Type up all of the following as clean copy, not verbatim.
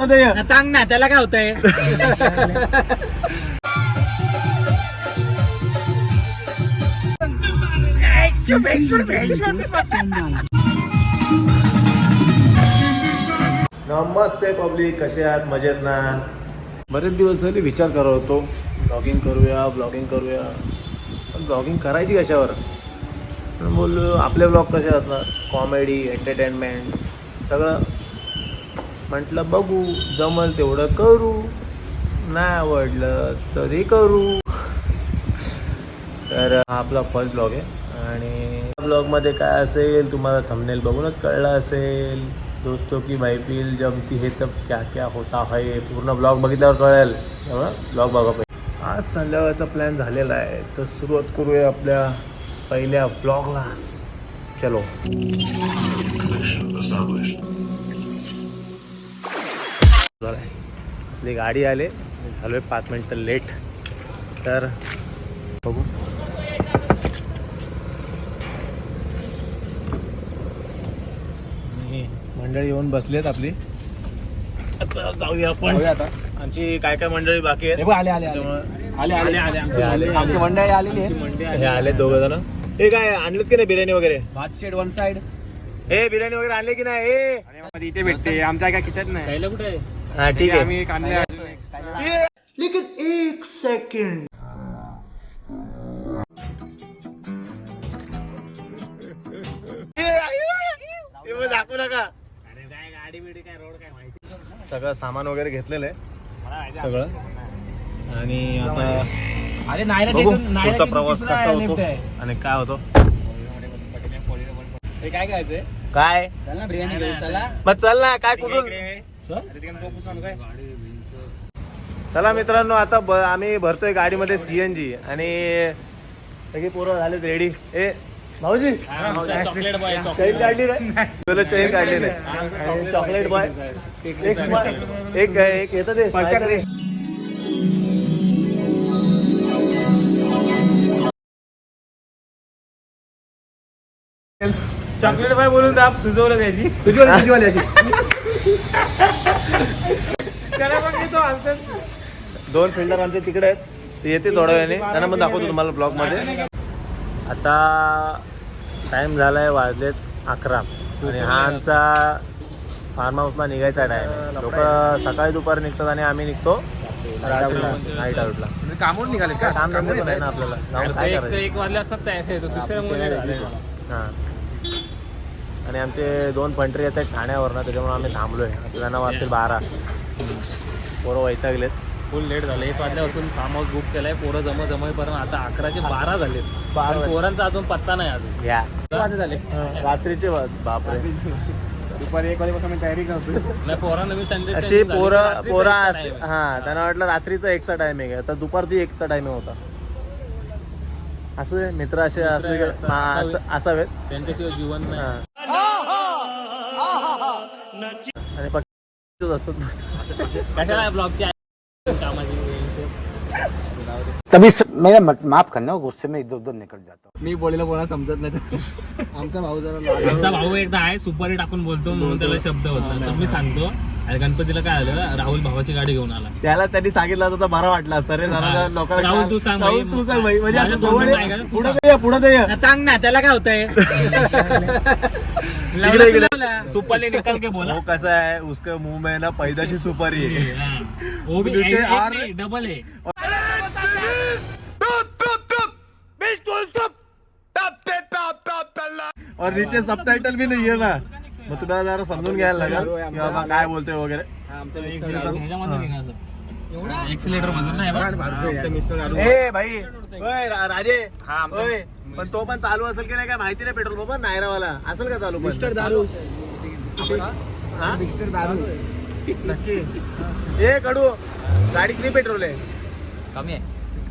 सांग ना त्याला काय होतंय. नमस्ते पब्लिक, कसे आहात? मजेत ना? बरेच दिवस झाले विचार करत होतो ब्लॉगिंग करूया पण ब्लॉगिंग करायची कशावर. बोललो आपले ब्लॉग कसे असणार, कॉमेडी एंटरटेनमेंट सगळं. म्हटलं बघू जमल तेवढं करू, नाही आवडलं तरी करू. तर हा आपला फर्स्ट ब्लॉग आहे आणि ब्लॉगमध्ये काय असेल तुम्हाला थंबनेल बघूनच कळलं असेल. दोस्तों की महफिल जमती है तब क्या क्या होता है, पूर्ण ब्लॉग बघितल्यावर कळेल. त्यामुळं ब्लॉग बघा पाहिजे. आज संध्याकाळचा प्लॅन झालेला आहे, तर सुरुवात करूया आपल्या पहिल्या ब्लॉगला. चलो. आपली गाडी आले, झालो आहे 5 मिनटं लेट. तर बघू मंडळी येऊन बसलीत आपली. आता जाऊया आपण. आता आमची काय काय मंडळी बाकी आहेत. आमची मंडळी आलेली आहे. हे आले दोघं जण. हे काय आणलं की नाही बिर्याणी वगैरे? भात शेड वन साइड. हे बिर्याणी वगैरे आणले की नाही? इथे भेटते, आमच्या काय खिशात नाही. खायला कुठे आहे? हा ठीक आहे. आम्ही आणले. लेकिन एक सेकंड, दाखवू नका. गाडी बिडी काय रोड काय माहिती. सगळं सामान वगैरे घेतलेलं आहे सगळं. आणि आता अरे नाही बघू पुढचा प्रवास कसा होतो आणि काय होतो. हे काय खायचंय? काय चल ना बिर्याणी घेऊ. चला मग चल ना. काय कुठून चला मित्रांनो. आता आम्ही भरतोय गाडीमध्ये CNG आणि सगळी पोरं झालेत रेडी. ए भाऊजी चॉकलेट बॉय. चैन काढली रे, तुला चैन काढली नाही. चॉकलेट बॉय एक येतं ते चॉकलेट बॉय बोलून तर आप सुचवलं त्याची. तुझीवाली अशी. त्याला पण घेतो आन्सर. 2 फिल्डर आमचे तिकडे आहेत, ते येते थोड्या वेळाने. त्यांना पण दाखवतो तुम्हाला ब्लॉग मध्ये. आता टाइम झालाय, वाजलेत 11 आणि हा आमचा फार्म हाऊसला निघायचा टाइम. लोक सकाळी दुपारी निघतात आणि आम्ही निघतो नाईट आउटला. कामून निघाले का? काम धंदे पण आहे ना आपल्याला, जाऊन काय करायचं. 1 वाजले असतात. हां. आणि आमचे 2 पंटरी येत आहेत ठाण्यावरनं, त्याच्यामुळे आम्ही थांबलोय. आता त्यांना वाजतील 12. पोरं वैतागलेत. फुल लेट झालं. 1 वाजल्यापासून फार्म हाऊस बुक केलाय. पोरं जमपर्यंत आता 11चे 12 झालेत. पोरांचा अजून पत्ता नाही अजून. या वाजे झाले रात्रीचे बापरे. दुपारी 1 वाजेपासून मी तयारी करतो. नाही पोरांना मी संडे अशी पोरं असते. हा त्यांना वाटलं रात्रीचा 1चा टायमिंग आहे, तर दुपारची 1चा टायमिंग होता. असं मित्र असे असावेत, त्यांच्याशिवाय जीवन नाही. आणि पक्षी असतात. कशाला ब्लॉगची तभी मेरा माफ करना, गुस्से में इधर उधर निकल जाता हूँ. मी बोलायला कोणा समजत नाही. आमचा भाऊ एकदा आहे सुपारी टाकून बोलतो म्हणून त्याला शब्द होता. तर मी सांगतो गणपतीला काय आलं, राहुल भावाची गाडी घेऊन आला. त्याला त्यांनी सांगितलं तर बरं वाटलं असतं रे. लोकांना राहुल तू सांग भाई, म्हणजे असं पुढे सांग ना त्याला काय होतंय. सुपारी निकल के बोला. वो कैसा है, उसके मुंह में ना पैदाशी सुपारी है. वो भी डबल है. और नीचे सबटाइटल भी नहीं है ना, मग तुम्हाला जरा समजून घ्यायला लागेल की बाबा काय बोलतोय वगैरे. एक्सिलेटर मधून नाही. ए भाई, ओय राजे, ओय पण तो पण चालू असेल की नाही काय माहिती नाही. पेट्रोल पंप नायरावाला असेल का चालू? मिस्टर दारू. हा मिस्टर दारू नक्की. ए कडू, गाडी किती पेट्रोल आहे? कमी आहे.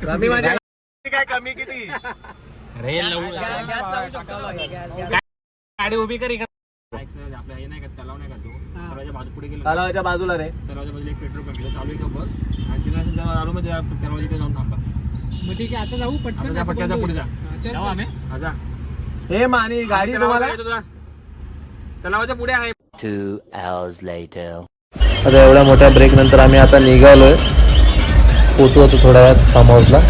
कमी म्हणजे काय कमी किती? गाडी उभी कर. आपल्या हे नाही का तलाव नाही का तो तलावाच्या बाजू पुढे गेलो. तलावाच्या बाजूला रे. तलावाच्या बाजूला एक पेट्रोल पंप चालू आहे का बस. आणि तिला आलो म्हणजे तलावाच्या जाऊन थांबा. मग ठीक आहे आता जाऊ पटकन. पटक्याच्या पुढे जाऊ आम्ही. जा हे मानी गाडी तुम्हाला तलावाच्या पुढे आहे. 2 hours later. आता एवढ्या मोठ्या ब्रेक नंतर आम्ही आता निघालोय, पोचू होतो थोड्या वेळात फार्म हाऊसला.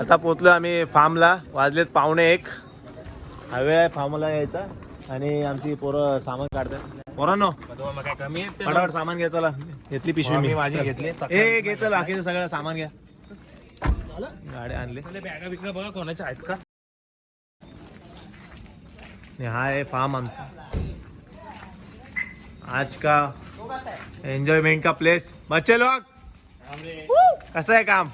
आता पोचलो आम्ही फार्मला. वाजलेत 1:45. हायवे आहे फार्मला यायचा आणि आमची पोरं सामान काढतात. पोरांनो काय कमी आहे फटाफट सामान घ्या. चला घेतली पिशवी मी माझी घेतली. ए घे चल, बाकीचं सगळं सामान घ्या. गाड्या आणले. बॅगा बिगा बघा कोणाच्या आहेत का. हा आहे फार्म आमचा आज का एंजॉयमेंट का प्लेस. बच्चे लोग कसं आहे काम.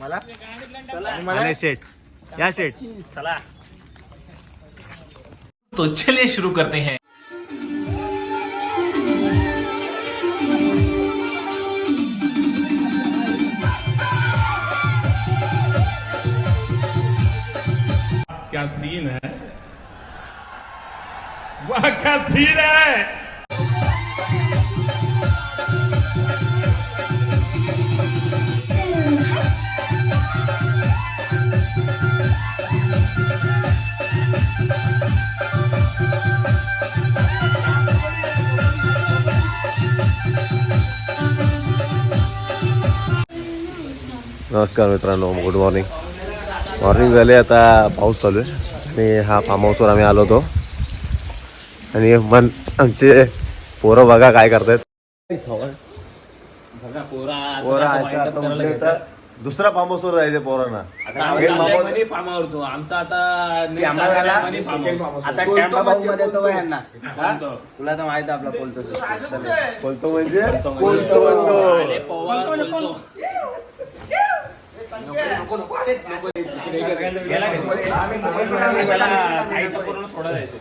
मला शेट या शेट चला तो चलिए शुरू करते हैं. क्या सीन है, वाह क्या सीन है. नमस्कार मित्रांनो, गुड मॉर्निंग. मॉर्निंग झाले, आता पाऊस चालू आहे आणि हा फार्म हाऊसवर आम्ही आलो होतो. आणि मन आमचे पोरं बघा काय करतायत. बघा पोरा दुसरा फार्म हाऊसवर जायचं पोरांना. फार्म आवडतो आमचा आता तुला तर माहित आपला बोलतो बोलतो म्हणजे सोडा जायचं.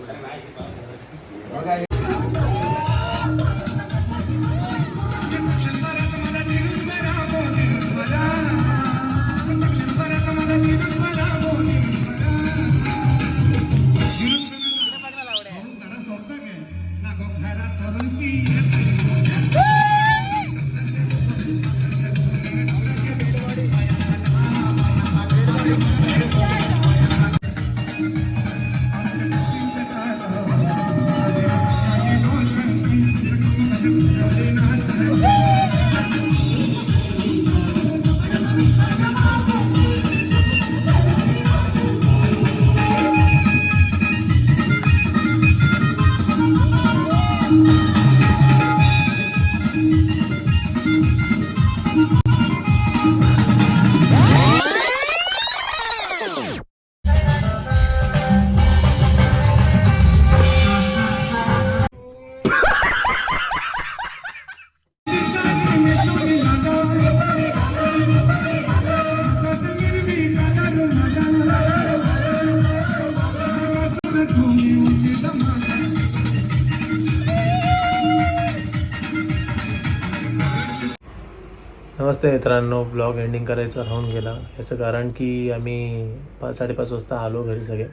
नमस्ते मित्रांनो, ब्लॉग एंडिंग करायचं राहून गेला. याचं कारण की आम्ही 5-5:30 वाजता आलो घरी सगळे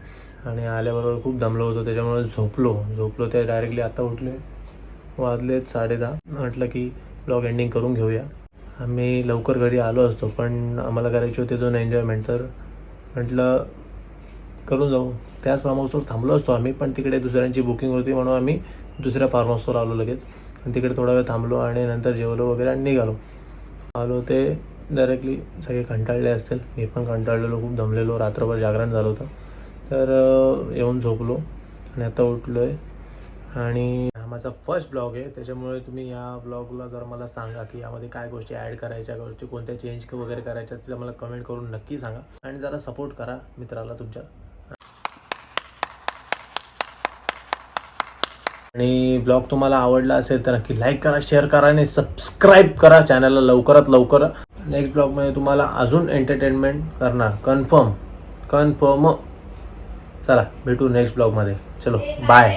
आणि आल्याबरोबर खूप दमलो होतो, त्याच्यामुळे झोपलो ते डायरेक्टली आता उठले. वाजलेत 10:30. म्हटलं की ब्लॉग एंडिंग करून घेऊया. आम्ही लवकर घरी आलो असतो पण आम्हाला करायची होती दोन एन्जॉयमेंट, तर म्हटलं करून जाऊ. त्याच फार्म हाऊसवर थांबलो असतो आम्ही, पण तिकडे दुसऱ्यांची बुकिंग होती म्हणून आम्ही दुसऱ्या फार्म हाऊसवर आलो लगेच. आणि तिकडे थोडा वेळ थांबलो आणि नंतर जेवलो वगैरे आणि निघालो. आलो ते डायरेक्टली सगळे कंटाळले असतील, मी पण कंटाळलेलो, खूप दमलेलो, रात्रभर जागरण झालं होतं. तर येऊन झोपलो आणि आता उठलो आहे. आणि हा माझा फर्स्ट ब्लॉग आहे, त्याच्यामुळे तुम्ही या ब्लॉगला जर मला सांगा की यामध्ये काय गोष्टी ॲड करायच्या, गोष्टी कोणत्या चेंज वगैरे करायच्या, ते मला कमेंट करून नक्की सांगा. आणि जरा सपोर्ट करा मित्राला तुमच्या. आणि ब्लॉग तुम्हाला आवडला असेल तर नक्की लाईक करा, शेअर करा आणि सबस्क्राईब करा चॅनलला लवकरात लवकर. नेक्स्ट ब्लॉगमध्ये तुम्हाला अजून एंटरटेनमेंट करणार, कन्फर्म. चला भेटू नेक्स्ट ब्लॉगमध्ये. चलो बाय.